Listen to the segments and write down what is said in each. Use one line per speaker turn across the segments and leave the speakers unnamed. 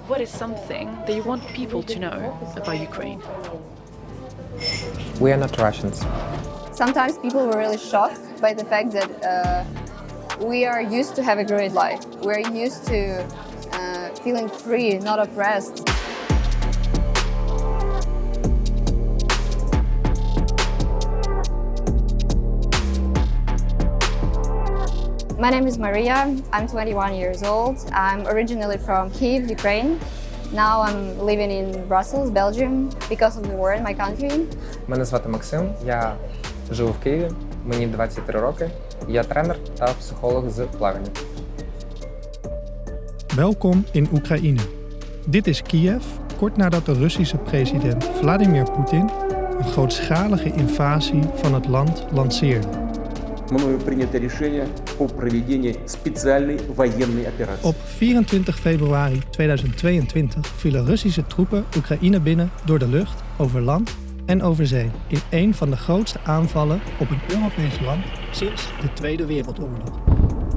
What is something that you want people to know about Ukraine?
We are not Russians.
Sometimes people were really shocked by the fact that we are used to have a great life. We're used to feeling free, not oppressed. My name is Maria. I'm 21 years old. I'm originally from Kyiv, Ukraine. Now I'm living in Brussels, Belgium, because of the war in my country.
Мене звати Максим, я живу в Києві, мені 23 роки. Я тренер та психолог з плавання.
Welkom in Oekraïne. Dit is Kiev, kort nadat de Russische president Vladimir Poetin een grootschalige invasie van het land lanceerde.
Мною принято решение о проведении специальной военной операции.
Op 24 februari 2022 vielen Russische troepen Oekraïne binnen door de lucht, over land en over zee. In een van de grootste aanvallen op een Europees land sinds de Tweede Wereldoorlog.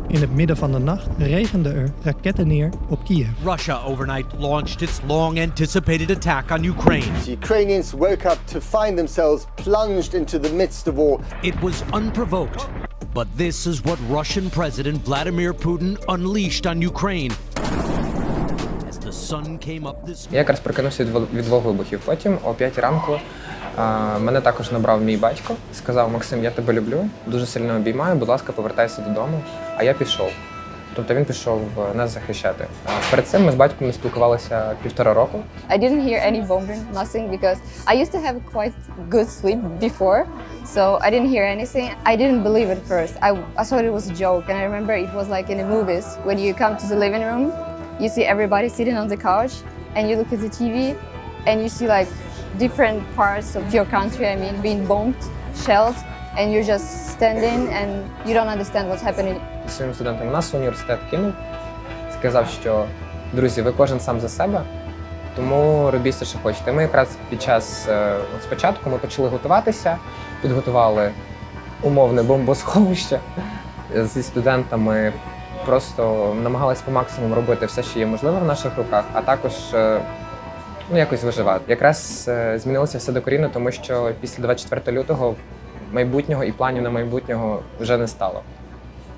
In het midden van de nacht regenden er raketten neer op Kiev.
Russia overnight launched its long-anticipated attack on Ukraine.
The Ukrainians woke up to find themselves plunged into the midst of war.
It was unprovoked, but this is what Russian President Vladimir Putin unleashed on Ukraine. As the sun came up this
Я якраз прокинувся від двох вибухів. Потім о 5 ранку мене також набрав мій батько. Сказав: Максим, я тебе люблю, дуже сильно обіймаю, будь ласка, повертайся додому. А я пішов. Тобто він пішов нас захищати. Перед цим ми з батьком не спілкувалися 1,5 року.
I didn't hear any bombing, nothing, because I used to have quite good sleep before, so I didn't hear anything. I didn't believe it first. I thought it was a joke, and I remember it was like in the movies, when you come to the living room, you see everybody sitting on the couch, and you look at the TV, and you see like different parts of your country, being bombed, shelled, and you're just standing and you don't understand what's happening.
Своїм студентам нас університет кинув, сказав, що друзі, ви кожен сам за себе, тому робіть все, що хочете. Ми якраз під час спочатку ми почали готуватися, підготували умовне бомбосховище зі студентами, просто намагалися по максимуму робити все, що є можливо в наших руках, а також якось виживати. Якраз змінилося все докорінно, тому що після 24 лютого майбутнього і планів на майбутнього вже не стало.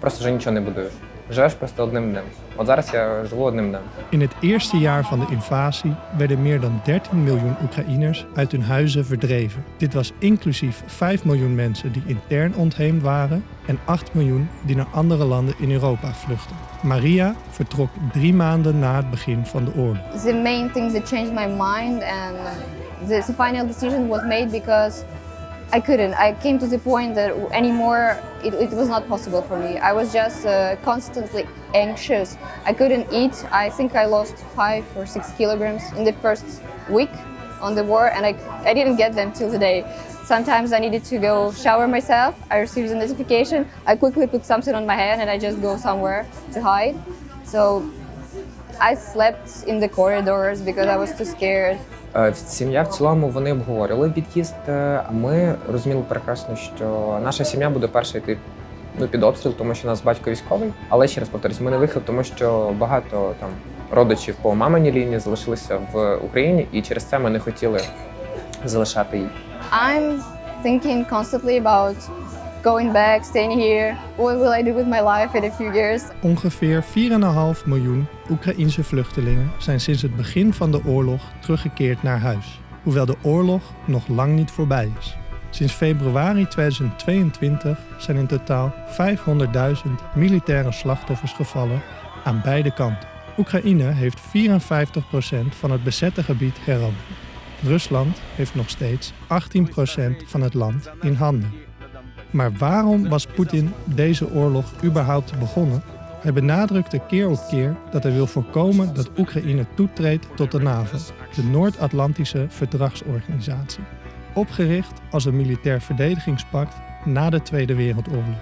Просто вже нічого не будуєш. Живеш просто одним днем. От зараз я живу одним днем.
In het eerste jaar van de invasie werden meer dan 13 miljoen Oekraïners uit hun huizen verdreven. Dit was inclusief 5 miljoen mensen die intern ontheemd waren en 8 miljoen die naar andere landen in Europa vluchtten. Maria vertrok 3 maanden na het begin van de oorlog.
The main things that changed my mind and the final decision was made because I couldn't. I came to the point that anymore it was not possible for me. I was just constantly anxious. I couldn't eat. I think I lost 5 or 6 kilograms in the first week on the war, and I didn't get them till today. Sometimes I needed to go shower myself. I received a notification. I quickly put something on my hand and I just go somewhere to hide. So I slept in the corridors because I was too scared.
Сім'я в цілому, вони обговорили від'їзд. Ми розуміли прекрасно, що наша сім'я буде перша йти під обстріл, тому що у нас батько військовий. Але ще раз повторюсь, ми не виїхали, тому що багато там родичів по маминій лінії залишилися в Україні, і через це ми не хотіли залишати їх.
I'm thinking constantly about going back, staying here. What will I do with my life in a few years?
Ongeveer 4,5 miljoen Oekraïense vluchtelingen zijn sinds het begin van de oorlog teruggekeerd naar huis. Hoewel de oorlog nog lang niet voorbij is. Sinds februari 2022 zijn in totaal 500.000 militaire slachtoffers gevallen aan beide kanten. Oekraïne heeft 54% van het bezette gebied heroverd. Rusland heeft nog steeds 18% van het land in handen. Maar waarom was Poetin deze oorlog überhaupt begonnen? Hij benadrukte keer op keer dat hij wil voorkomen dat Oekraïne toetreedt tot de NAVO, de Noord-Atlantische Verdragsorganisatie, opgericht als een militair verdedigingspact na de Tweede Wereldoorlog.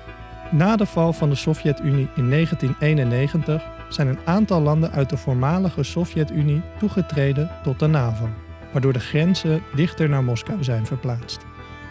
Na de val van de Sovjet-Unie in 1991 zijn een aantal landen uit de voormalige Sovjet-Unie toegetreden tot de NAVO, waardoor de grenzen dichter naar Moskou zijn verplaatst.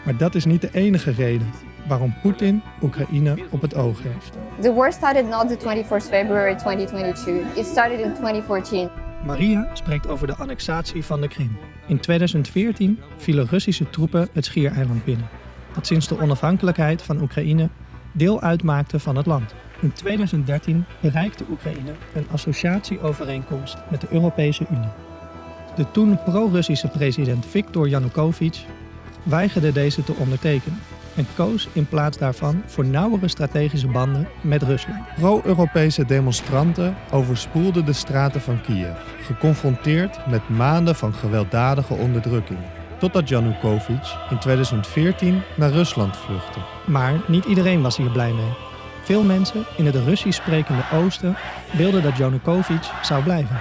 Maar dat is niet de enige reden waarom Poetin Oekraïne op het oog heeft.
The war started not the 21st February 2022. It started in 2014.
Maria spreekt over de annexatie van de Krim. In 2014 vielen Russische troepen het Schiereiland binnen, dat sinds de onafhankelijkheid van Oekraïne deel uitmaakte van het land. In 2013 bereikte Oekraïne een associatieovereenkomst met de Europese Unie. De toen pro-Russische president Viktor Yanukovych weigerde deze te ondertekenen en koos in plaats daarvan voor nauwere strategische banden met Rusland.
Pro-Europese demonstranten overspoelden de straten van Kiev, geconfronteerd met maanden van gewelddadige onderdrukking. Totdat Yanukovych in 2014 naar Rusland vluchtte.
Maar niet iedereen was hier blij mee. Veel mensen in het Russisch sprekende oosten wilden dat Yanukovych zou blijven.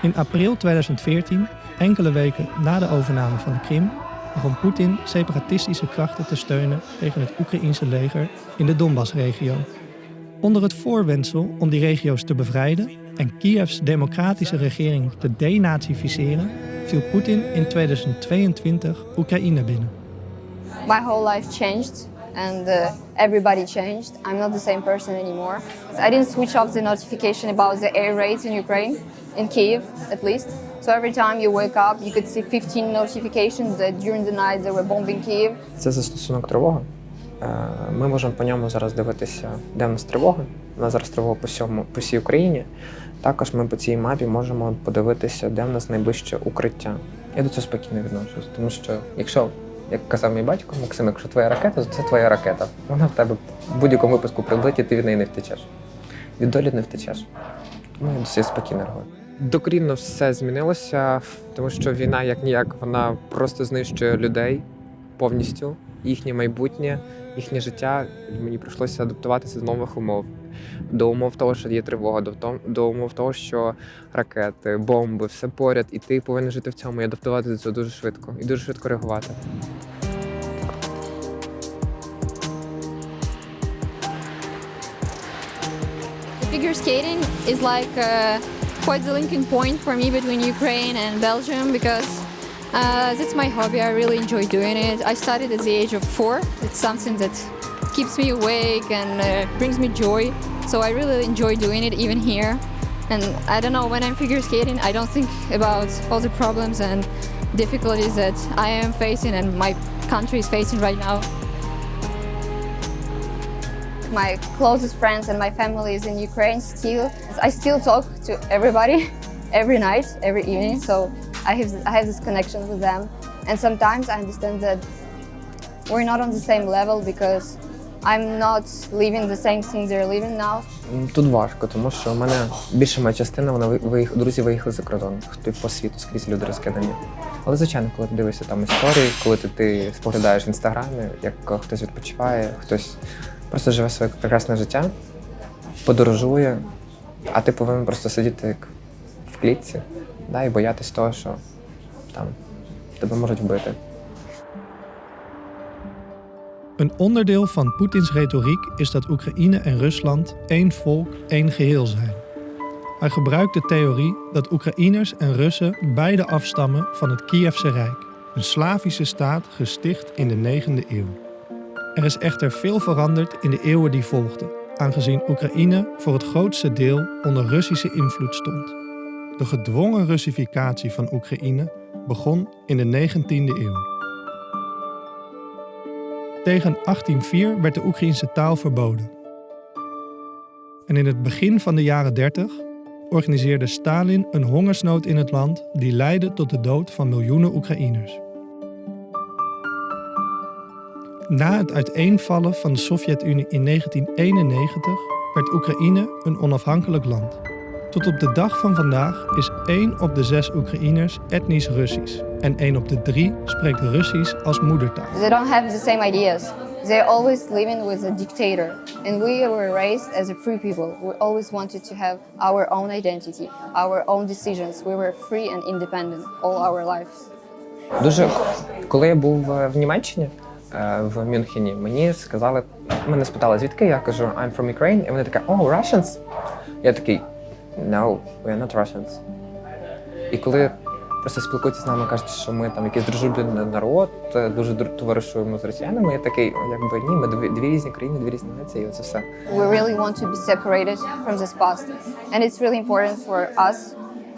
In april 2014, enkele weken na de overname van de Krim, begon Poetin separatistische krachten te steunen tegen het Oekraïense leger in de Donbassregio. Onder het voorwendsel om die regio's te bevrijden en Kievs democratische regering te denazificeren, viel Poetin in 2022 Oekraïne binnen.
My whole life changed and everybody changed. I'm not the same person anymore. I didn't switch off the notification about the air raids in Ukraine, in Kiev at least. So every time you wake up, you could see 15 notifications that during the night they were bombing Kiev.
Це застосунок тривоги. Ми можемо по ньому зараз дивитися, де в нас тривога. У нас зараз тривога по всій Україні. Також ми по цій мапі можемо подивитися, де в нас найближче укриття. Я до цього спокійно відношусь, тому що якщо, як казав мій батько, Максим, якщо твоя ракета, то це твоя ракета. Вона в тебе в будь-якому випадку прилетить, ти від неї не втечеш. Від долі не втечеш. Тому я досить спокійно реагую. Докорінно все змінилося, тому що війна як-ніяк, вона просто знищує людей повністю, їхнє майбутнє, їхнє життя. Мені прийшлося адаптуватися до нових умов. До умов того, що є тривога, до умов того, що ракети, бомби, все поряд, і ти повинен жити в цьому і адаптуватися до цього дуже швидко, і дуже швидко реагувати.
Figure skating is like quite the linking point for me between Ukraine and Belgium because that's my hobby. I really enjoy doing it. I started at the age of 4. It's something that keeps me awake and brings me joy. So I really enjoy doing it even here. And I don't know, when I'm figure skating, I don't think about all the problems and difficulties that I am facing and my country is facing right now. My closest friends and my family is in Ukraine still. I still talk to everybody every night, every evening, so I have this connection with them. And sometimes I understand that we're not on the same level because I'm not living the same thing they're living now.
Тут важко, тому що у мене більша моя частина, друзі виїхали за кордон, хто по світу, скрізь люди розкидані. Але, звичайно, коли ти дивишся там історії, коли ти споглядаєш в інстаграмі, як хтось відпочиває, хтось просто живе своє прекрасне життя, подорожує, а ти повинен просто сидіти як в клітці, да, і боятись того, що там тебе можуть вбити.
Een onderdeel van Poetins retoriek is dat Oekraïne en Rusland één volk, één geheel zijn. Hij gebruikt de theorie dat Oekraïners en Russen beide afstammen van het Kievse Rijk, een Slavische staat gesticht in de 9e eeuw. Er is echter veel veranderd in de eeuwen die volgden, aangezien Oekraïne voor het grootste deel onder Russische invloed stond. De gedwongen Russificatie van Oekraïne begon in de 19e eeuw. Tegen 1804 werd de Oekraïense taal verboden. En in het begin van de jaren 30 organiseerde Stalin een hongersnood in het land die leidde tot de dood van miljoenen Oekraïners. Na het uiteenvallen van de Sovjet-Unie in 1991 werd Oekraïne een onafhankelijk land. Tot op de dag van vandaag is 1 op de 6 Oekraïners etnisch Russisch en 1 op de 3 spreekt Russisch als moedertaal.
They don't have the same ideas. They're always living with a dictator. And we were raised as a free people. We always wanted to have our own identity, our own decisions. We were free and independent all our lives.
Коли я був в Німеччині, в Мюнхені, мене спитали, звідки? Я кажу, I'm from Ukraine. І вони такі, oh, Russians? Я такий, no, we are not Russians. І коли просто спілкуються з нами, кажуть, що ми там якийсь дружелюбний народ, дуже товаришуємо з росіянами, я такий, якби ні, ми дві різні країни, дві різні нації, і оце все.
We really want to be separated from this past. And it's really important for us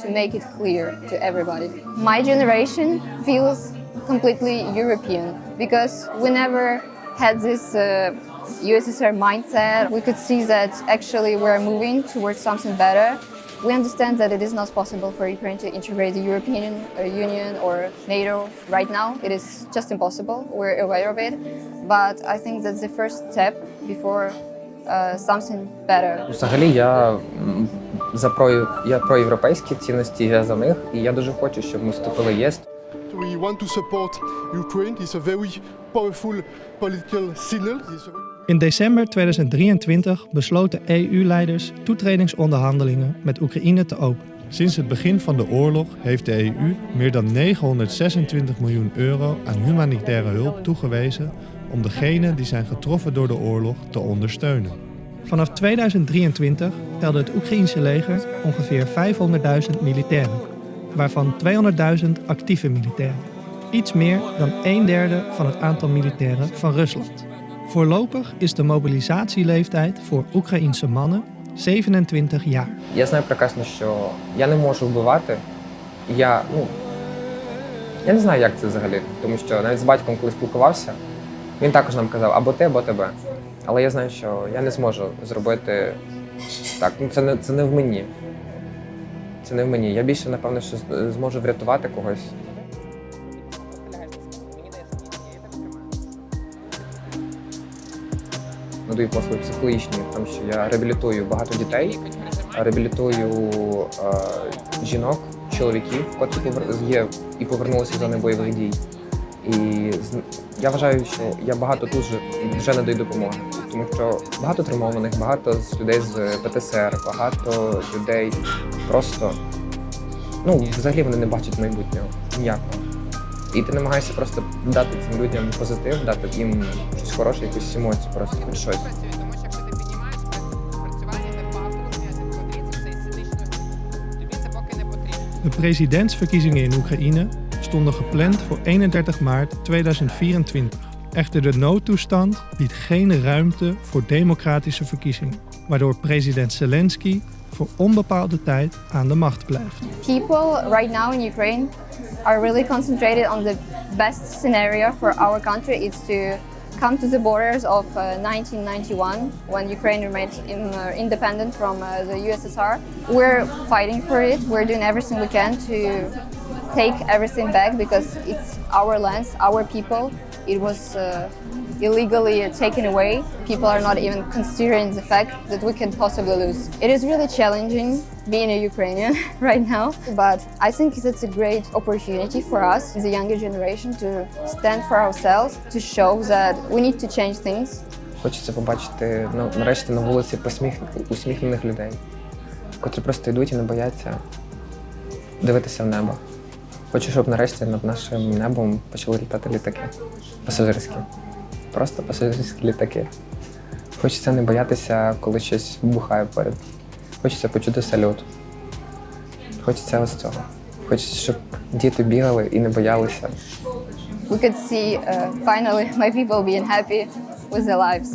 to make it clear to everybody. My generation feels completely European because we never had this USSR mindset. We could see that actually we're moving towards something better. We understand that it is not possible for Ukraine to integrate the European Union or NATO right now. It is just impossible. We're aware of it. But I think that's the first step before something better.
Взагалі, я про європейські цінності, я за них, і я дуже хочу, щоб ми вступили в ЄС.
We want to support Ukraine. It's a very powerful political signal.
In december 2023 besloten EU-leiders toetredingsonderhandelingen met Oekraïne te openen.
Sinds het begin van de oorlog heeft de EU meer dan 926 miljoen euro aan humanitaire hulp toegewezen om degenen die zijn getroffen door de oorlog te ondersteunen.
Vanaf 2023 telde het Oekraïense leger ongeveer 500.000 militairen, waarvan 200.000 actieve militairen. Iets meer dan 1/3 van het aantal militairen van Rusland. Voorlopig is de mobilisatieleeftijd voor Oekraïense mannen 27 jaar.
Я знаю прекрасно, що я не можу вбивати. Я не знаю, як це взагалі, тому що навіть з батьком, коли спілкувався, він також нам казав або те, або тебе. Але я знаю, що я не зможу зробити так. Це не в мені. Це не в мені. Я більше, напевно, що зможу врятувати когось. Надаю послуги психологічні, тому що я реабілітую багато дітей, реабілітую жінок, чоловіків, котрі є і повернулися з зони бойових дій. І я вважаю, що я багато тут вже надаю допомоги, тому що багато травмованих, багато людей з ПТСР, багато людей просто, взагалі вони не бачать майбутнього ніякого. І ти намагаєшся просто дати цим людям позитив, дати їм щось хороше, якусь емоцію, просто хоч щось.
De presidentsverkiezingen in Oekraïne stonden gepland voor 31 maart 2024. Echter de noodtoestand biedt geen ruimte voor democratische verkiezingen, waardoor president Zelensky voor onbepaalde tijd aan de macht blijft.
People right now in Ukraine are really concentrated on the best scenario for our country. It's to come to the borders of 1991 when Ukraine remained independent from the USSR. We're fighting for it. We're doing everything we can to take everything back because it's our lands, our people. It was illegally taken away. People are not even considering the fact that we can possibly lose. It is really challenging being a Ukrainian right now, but I think it's a great opportunity for us, the younger generation, to stand for ourselves, to show that we need to change things.
Хочеться побачити нарешті на вулиці усміхнених людей, котрі просто йдуть і не бояться дивитися в небо. Хочу, щоб нарешті над нашим небом почали літати літаки. Пасажирські. Просто пасажирські літаки. Хочеться не боятися, коли щось вибухає поряд. Хочеться почути салют. Хочеться ось цього. Хочеться, щоб діти бігали і не боялися.
We could see finally my people being happy with their lives.